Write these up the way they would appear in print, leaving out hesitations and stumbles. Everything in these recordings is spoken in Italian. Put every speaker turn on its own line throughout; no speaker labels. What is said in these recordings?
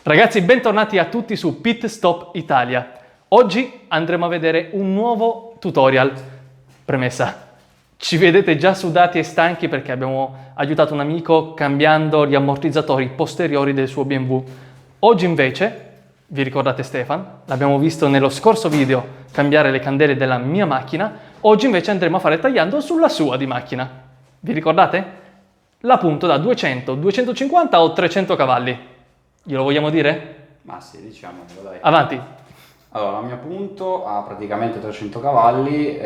Ragazzi, bentornati a tutti su Pit Stop Italia. Oggi andremo a vedere un nuovo tutorial. Premessa, ci vedete già sudati e stanchi perché abbiamo aiutato un amico cambiando gli ammortizzatori posteriori del suo BMW. Oggi invece, vi ricordate Stefan? L'abbiamo visto nello scorso video cambiare le candele della mia macchina. Oggi invece andremo a fare tagliando sulla sua di macchina. Vi ricordate? La punto da 200, 250 o 300 cavalli. Glielo vogliamo dire?
Ma sì, diciamolo, dai.
Avanti.
Allora, la mia punto ha praticamente 300 cavalli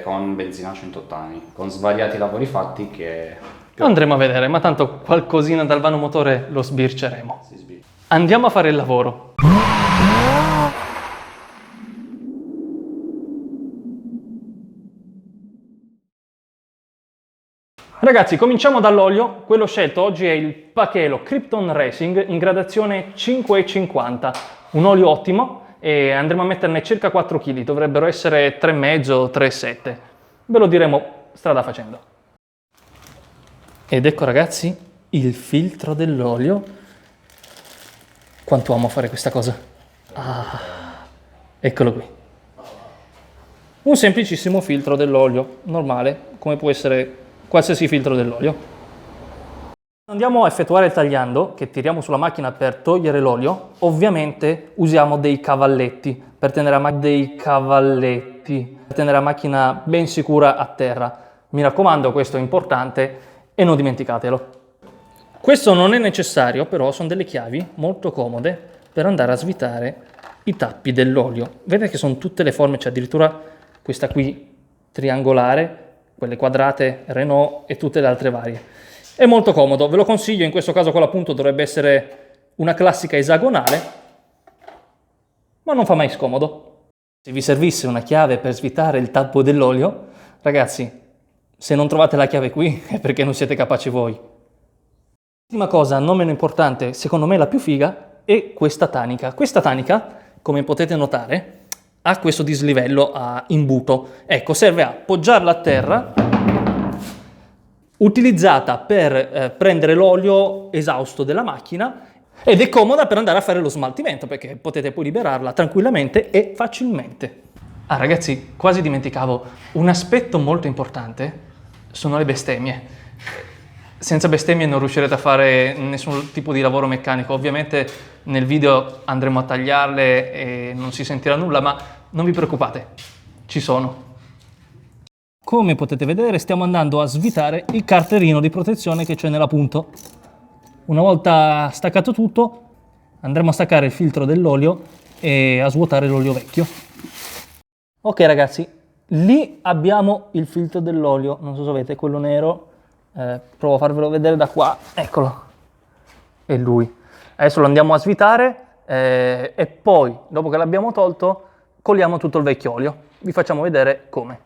con benzina a 100 ottani, con svariati lavori fatti che...
Andremo a vedere, ma tanto qualcosina dal vano motore lo sbirceremo.
si sbircia.
Andiamo a fare il lavoro. Ragazzi, cominciamo dall'olio. Quello scelto oggi è il Pachelo Krypton Racing in gradazione 5,50. Un olio ottimo e andremo a metterne circa 4 kg. Dovrebbero essere 3,5, 3,7. Ve lo diremo strada facendo. Ed ecco ragazzi il filtro dell'olio. Quanto amo fare questa cosa. Eccolo qui. Un semplicissimo filtro dell'olio, normale, come può essere qualsiasi filtro dell'olio. Andiamo a effettuare il tagliando, che tiriamo sulla macchina per togliere l'olio. Ovviamente usiamo dei cavalletti per tenere la macchina ben sicura a terra. Mi raccomando, questo è importante e non dimenticatelo. Questo non è necessario, però sono delle chiavi molto comode per andare a svitare i tappi dell'olio. Vedete che sono tutte le forme, c'è addirittura questa qui triangolare, quelle quadrate, Renault e tutte le altre varie. È molto comodo, ve lo consiglio, in questo caso con la punto dovrebbe essere una classica esagonale, ma non fa mai scomodo. Se vi servisse una chiave per svitare il tappo dell'olio, ragazzi, se non trovate la chiave qui è perché non siete capaci voi. L'ultima cosa, non meno importante, secondo me la più figa, è questa tanica. Questa tanica, come potete notare, ha questo dislivello a imbuto. Ecco, serve a poggiarla a terra, utilizzata per prendere l'olio esausto della macchina, ed è comoda per andare a fare lo smaltimento, perché potete poi liberarla tranquillamente e facilmente. Ragazzi, quasi dimenticavo, un aspetto molto importante sono le bestemmie. Senza bestemmie non riuscirete a fare nessun tipo di lavoro meccanico. Ovviamente nel video andremo a tagliarle e non si sentirà nulla, ma non vi preoccupate, ci sono. Come potete vedere stiamo andando a svitare il carterino di protezione che c'è nella punto. Una volta staccato tutto andremo a staccare il filtro dell'olio e a svuotare l'olio vecchio. Ok ragazzi, lì abbiamo il filtro dell'olio, non so se vedete, quello nero. Provo a farvelo vedere da qua, eccolo, è lui. Adesso lo andiamo a svitare e poi, dopo che l'abbiamo tolto, coliamo tutto il vecchio olio. Vi facciamo vedere come.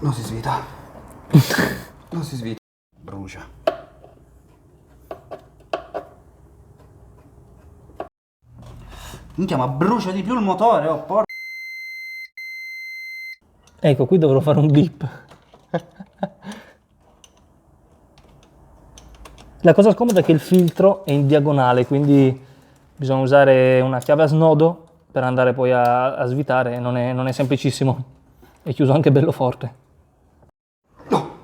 Non si svita. Non si svita. Brucia. Minchia, ma brucia di più il motore, oh porca.
Ecco, qui dovrò fare un blip. La cosa scomoda è che il filtro è in diagonale, quindi bisogna usare una chiave a snodo per andare poi a svitare, non è semplicissimo. È chiuso anche bello forte.
No.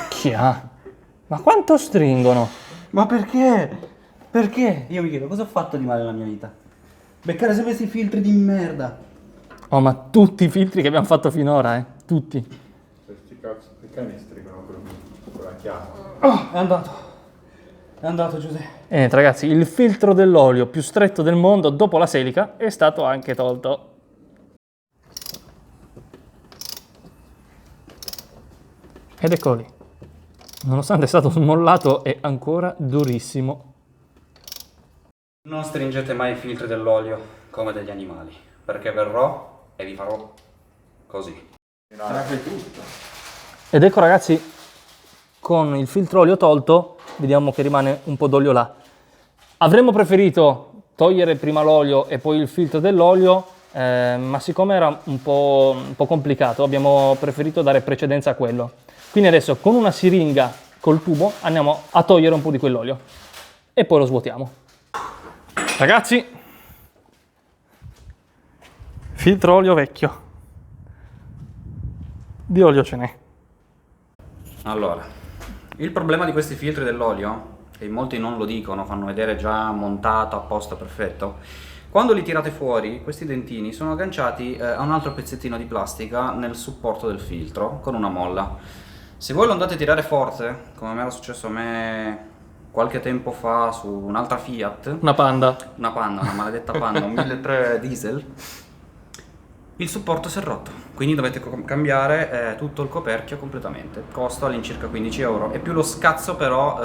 Chi ha? Ma quanto stringono?
Ma perché? Perché? Io mi chiedo, cosa ho fatto di male nella mia vita? Beccare sempre questi filtri di merda.
Oh, ma tutti i filtri che abbiamo fatto finora, tutti.
Questi cazzo di canestri con la chiave.
Oh, è andato Giuseppe.
Ragazzi, il filtro dell'olio più stretto del mondo dopo la selica è stato anche tolto. Ed eccolo lì. Nonostante è stato smollato è ancora durissimo.
Non stringete mai i filtri dell'olio come degli animali, perché verrò e vi farò così.
Tutto.
Ed ecco ragazzi, con il filtro olio tolto, vediamo che rimane un po' d'olio là. Avremmo preferito togliere prima l'olio e poi il filtro dell'olio, ma siccome era un po' complicato, abbiamo preferito dare precedenza a quello. Quindi adesso con una siringa col tubo andiamo a togliere un po' di quell'olio e poi lo svuotiamo. Ragazzi, filtro olio vecchio. Di olio ce n'è.
Allora, il problema di questi filtri dell'olio, e molti non lo dicono, fanno vedere già montato, apposta, perfetto, quando li tirate fuori, questi dentini sono agganciati a un altro pezzettino di plastica nel supporto del filtro, con una molla. Se voi lo andate a tirare forte, come mi era successo a me qualche tempo fa su un'altra Fiat,
Una Panda.
una maledetta Panda, un 1.3 diesel, il supporto si è rotto, quindi dovete cambiare tutto il coperchio completamente. Costa all'incirca 15 euro. È più lo scazzo però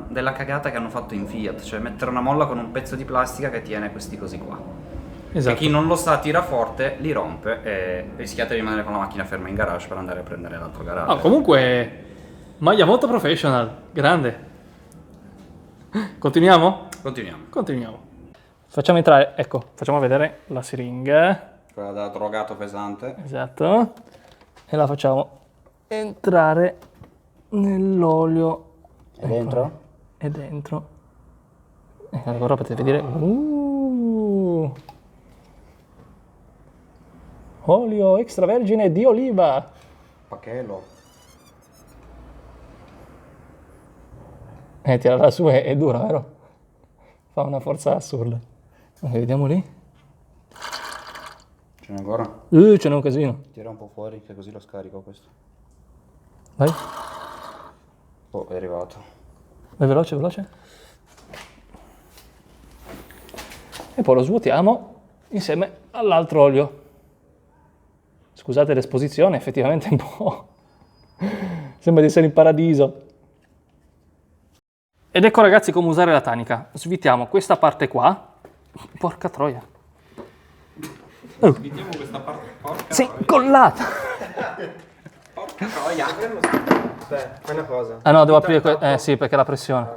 della cagata che hanno fatto in Fiat, cioè mettere una molla con un pezzo di plastica che tiene questi cosi qua.
Esatto.
E chi non lo sa tira forte, li rompe e rischiate di rimanere con la macchina ferma in garage per andare a prendere l'altro garage.
Ah, comunque, maglia molto professional, grande. Continuiamo?
Continuiamo.
Continuiamo. Facciamo entrare, ecco, facciamo vedere la siringa.
Quella da drogato pesante.
Esatto. E la facciamo entrare nell'olio.
E dentro?
E dentro. E allora potete vedere. Olio extravergine di oliva.
Pachelo.
Tirarla su è dura, vero? Fa una forza assurda. Ok, vediamo lì.
Ce n'è ancora?
Ce n'è un casino.
Tira un po' fuori che così lo scarico questo.
Vai.
Oh, è arrivato.
Vai veloce, veloce. E poi lo svuotiamo insieme all'altro olio. Scusate l'esposizione, effettivamente un po'. Sembra di essere in paradiso. Ed ecco ragazzi come usare la tanica. Svitiamo questa parte qua. Porca troia.
Vediamo questa parte. Porca
Sei incollata.
Porca troia.
Aspetta, fai una cosa.
Ah no, devo aprire sì, perché la pressione.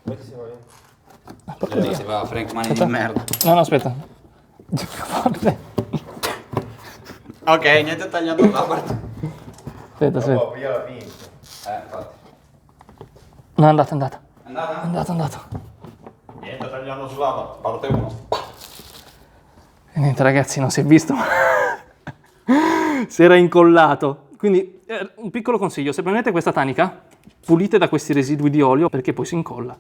Metti se vuoi.
Si va, Frank, mani di merda.
No, aspetta. Più forte.
Ok, niente tagliato la parte.
Aspetta.
Oh, via la vinta.
Infatti.
No, è andata.
È andata?
Andato.
Niente, tagliamo sulla parte 1.
E niente ragazzi, non si è visto. Si era incollato. Quindi un piccolo consiglio, se prendete questa tanica, pulite da questi residui di olio perché poi si incolla.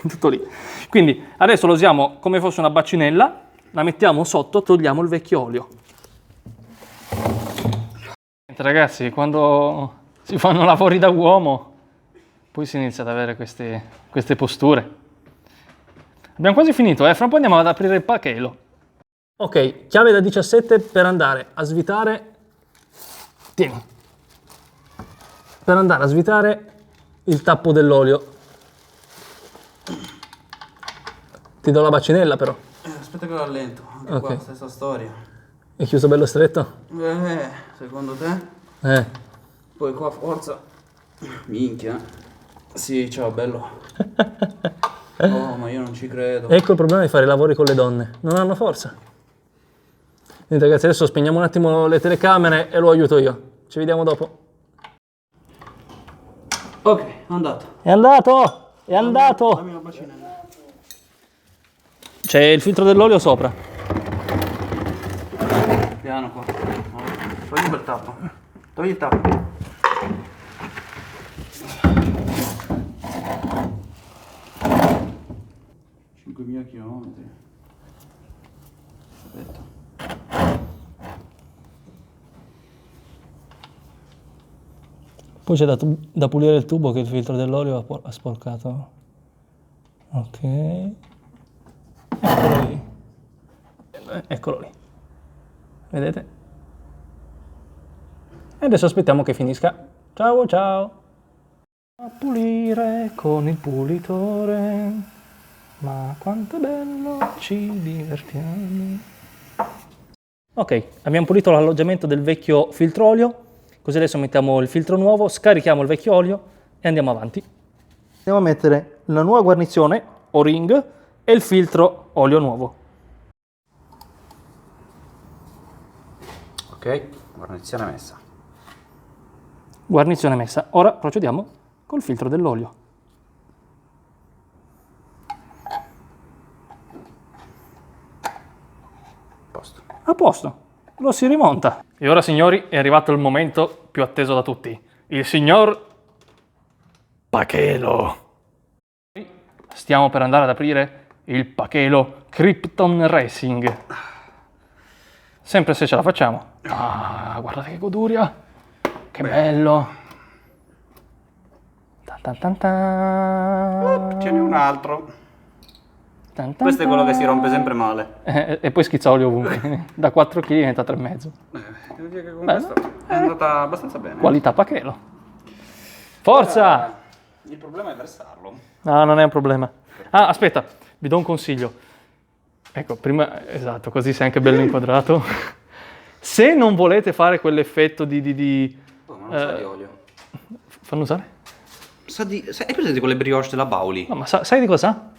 Tutto lì. Quindi adesso lo usiamo come fosse una bacinella, la mettiamo sotto, togliamo il vecchio olio. Niente, ragazzi, quando si fanno lavori da uomo, poi si inizia ad avere queste posture. Abbiamo quasi finito, fra un po' andiamo ad aprire il pachelo. Ok, chiave da 17 per andare a svitare. Tieni. Per andare a svitare il tappo dell'olio. Ti do la bacinella però.
Aspetta che lo allento. Anche
Ok.
qua, stessa storia.
È chiuso bello stretto?
Secondo te? Poi qua forza. Minchia. Sì, ciao bello. Oh, ma io non ci credo.
Ecco il problema di fare i lavori con le donne. Non hanno forza. Niente ragazzi, adesso spegniamo un attimo le telecamere e lo aiuto io. Ci vediamo dopo.
Ok, andato.
È andato! È andato!
Dammi una bacinella.
C'è il filtro dell'olio sopra.
Piano qua. Togli quel tappo. Togli il tappo. Chilometri. Aspetta.
Poi c'è da pulire il tubo che il filtro dell'olio ha sporcato. Ok. Eccolo lì. Eccolo lì. Vedete? E adesso aspettiamo che finisca. Ciao ciao. A pulire con il pulitore. Ma quanto è bello, ci divertiamo. Ok, abbiamo pulito l'alloggiamento del vecchio filtro olio. Così adesso mettiamo il filtro nuovo, scarichiamo il vecchio olio e andiamo avanti. Andiamo a mettere la nuova guarnizione, O-ring, e il filtro olio nuovo.
Ok, guarnizione messa.
Guarnizione messa. Ora procediamo col filtro dell'olio.
Posto.
A posto, lo si rimonta. E ora, signori, è arrivato il momento più atteso da tutti. Il signor Pachelo. Stiamo per andare ad aprire il Pachelo Krypton Racing. Sempre se ce la facciamo. Ah, guardate che goduria. Che bello. Tan tan tan tan.
Ce n'è un altro.
Tan tan
Questo è quello che si rompe
tan.
sempre male.
E poi schizza olio ovunque. Da 4 kg diventa 3,5.
Devo dire che con
Bello.
questo è andata abbastanza bene.
Qualità Pachelo. Forza!
Il problema è versarlo.
No, non è un problema. Ah, aspetta, vi do un consiglio. Ecco, prima, esatto, così sei anche bello inquadrato. Se non volete fare quell'effetto
Oh, ma non sa di olio.
Fanno usare?
Hai presente quelle brioche della Bauli?
No, ma sai di cosa?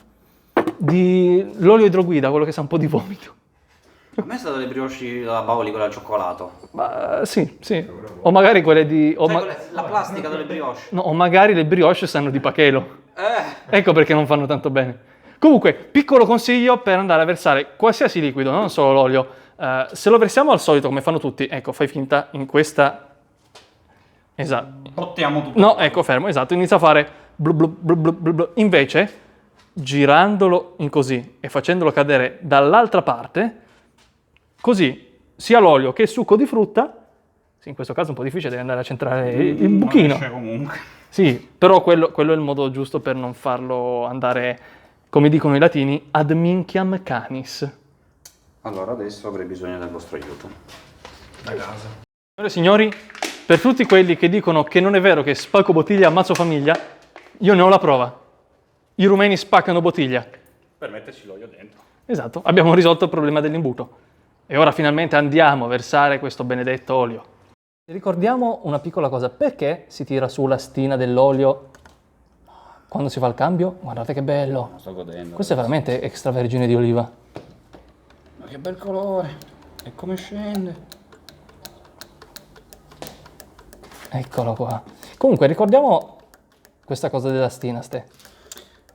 Di l'olio idroguida, quello che sa un po' di vomito.
A me sa delle brioche della Bauli, quella al cioccolato.
Ma sì, sì. O magari quelle di... O,
Sai la plastica delle brioche.
no, o magari le brioche sanno di Pachelo. Ecco perché non fanno tanto bene. Comunque, piccolo consiglio per andare a versare qualsiasi liquido, non solo l'olio. Se lo versiamo al solito, come fanno tutti, ecco, fai finta in questa... Esatto.
Bottiamo tutto.
No, ecco, fermo, esatto. Inizia a fare blu blu blu blu blu blu. Invece, girandolo in così e facendolo cadere dall'altra parte, così sia l'olio che il succo di frutta, sì, in questo caso è un po' difficile, devi andare a centrare il buchino.
Non esce comunque.
Sì, però quello è il modo giusto per non farlo andare, come dicono i latini, ad minchiam canis.
Allora adesso avrei bisogno del vostro aiuto. Da casa.
Signore e signori, per tutti quelli che dicono che non è vero che spacco bottiglia ammazzo famiglia, io ne ho la prova. I rumeni spaccano bottiglia.
Per metterci l'olio dentro.
Esatto, abbiamo risolto il problema dell'imbuto. E ora finalmente andiamo a versare questo benedetto olio. Ricordiamo una piccola cosa, perché si tira su la stina dell'olio quando si fa il cambio? Guardate che bello.
Non sto godendo.
Questo è veramente extravergine di oliva.
Ma che bel colore. E come scende.
Eccolo qua. Comunque ricordiamo questa cosa della stina, Ste.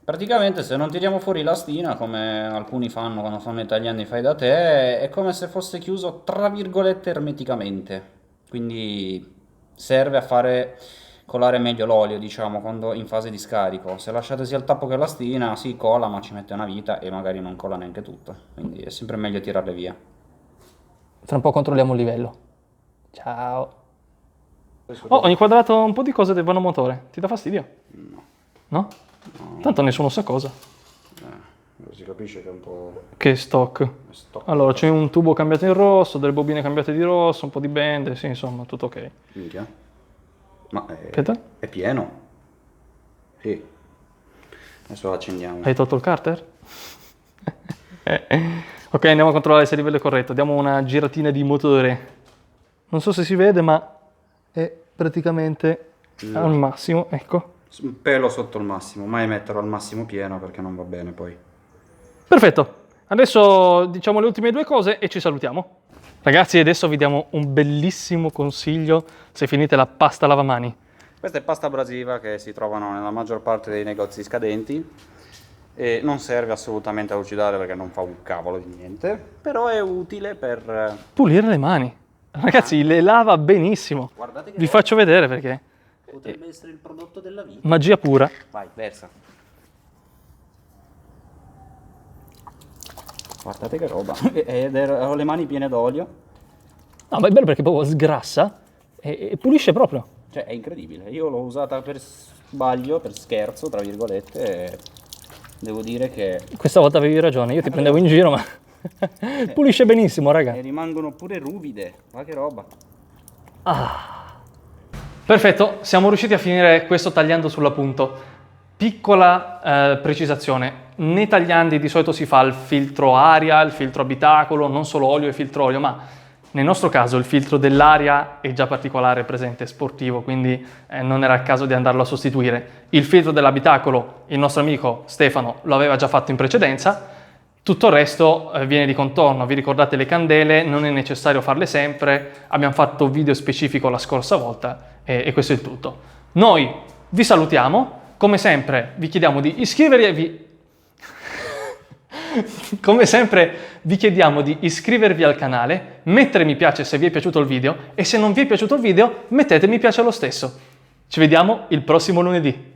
Praticamente se non tiriamo fuori la stina, come alcuni fanno quando fanno i tagliandi fai da te, è come se fosse chiuso tra virgolette ermeticamente. Quindi serve a fare colare meglio l'olio, diciamo, quando in fase di scarico. Se lasciate sia il tappo che la stina, sì, cola, ma ci mette una vita e magari non cola neanche tutto. Quindi è sempre meglio tirarle via.
Tra un po' controlliamo il livello. Ciao. Oh, ho inquadrato un po' di cose del vano motore. Ti dà fastidio?
No.
No? Tanto nessuno sa cosa.
Si capisce che è un po'
Che stock.
stock.
Allora, c'è un tubo cambiato in rosso, delle bobine cambiate di rosso, un po' di bende, sì, insomma, tutto ok.
Minchia. Ma
Aspetta.
è pieno? Sì. Adesso lo accendiamo.
Hai tolto il carter? Ok, andiamo a controllare se il livello è corretto. Diamo una giratina di motore. Non so se si vede, ma è praticamente al massimo, ecco.
Un pelo sotto il massimo, mai metterlo al massimo pieno perché non va bene poi.
Perfetto, adesso diciamo le ultime due cose e ci salutiamo. Ragazzi, adesso vi diamo un bellissimo consiglio se finite la pasta lavamani.
Questa è pasta abrasiva che si trovano nella maggior parte dei negozi scadenti e non serve assolutamente a lucidare perché non fa un cavolo di niente, però è utile per...
Pulire le mani. Ragazzi, le lava benissimo.
Guardate che
Vi faccio vedere perché.
potrebbe essere il prodotto della vita.
Magia pura.
Vai, versa. Guardate che roba. Ho le mani piene d'olio.
No, ma è bello perché proprio sgrassa e pulisce proprio.
Cioè, è incredibile. Io l'ho usata per sbaglio, per scherzo, tra virgolette, e devo dire che
Questa volta avevi ragione, io ti prendevo in giro, ma pulisce benissimo, raga.
rimangono pure ruvide. Ma che roba.
Perfetto, siamo riusciti a finire questo tagliando sull'appunto. Piccola precisazione, nei tagliandi di solito si fa il filtro aria, il filtro abitacolo, non solo olio e filtro olio, ma nel nostro caso il filtro dell'aria è già particolare, presente, sportivo, quindi non era il caso di andarlo a sostituire. Il filtro dell'abitacolo, il nostro amico Stefano lo aveva già fatto in precedenza, tutto il resto viene di contorno. Vi ricordate le candele, non è necessario farle sempre, abbiamo fatto video specifico la scorsa volta e questo è il tutto. Noi vi salutiamo. Come sempre vi chiediamo di iscrivervi. Come sempre vi chiediamo di iscrivervi al canale, mettere mi piace se vi è piaciuto il video e se non vi è piaciuto il video mettete mi piace lo stesso. Ci vediamo il prossimo lunedì.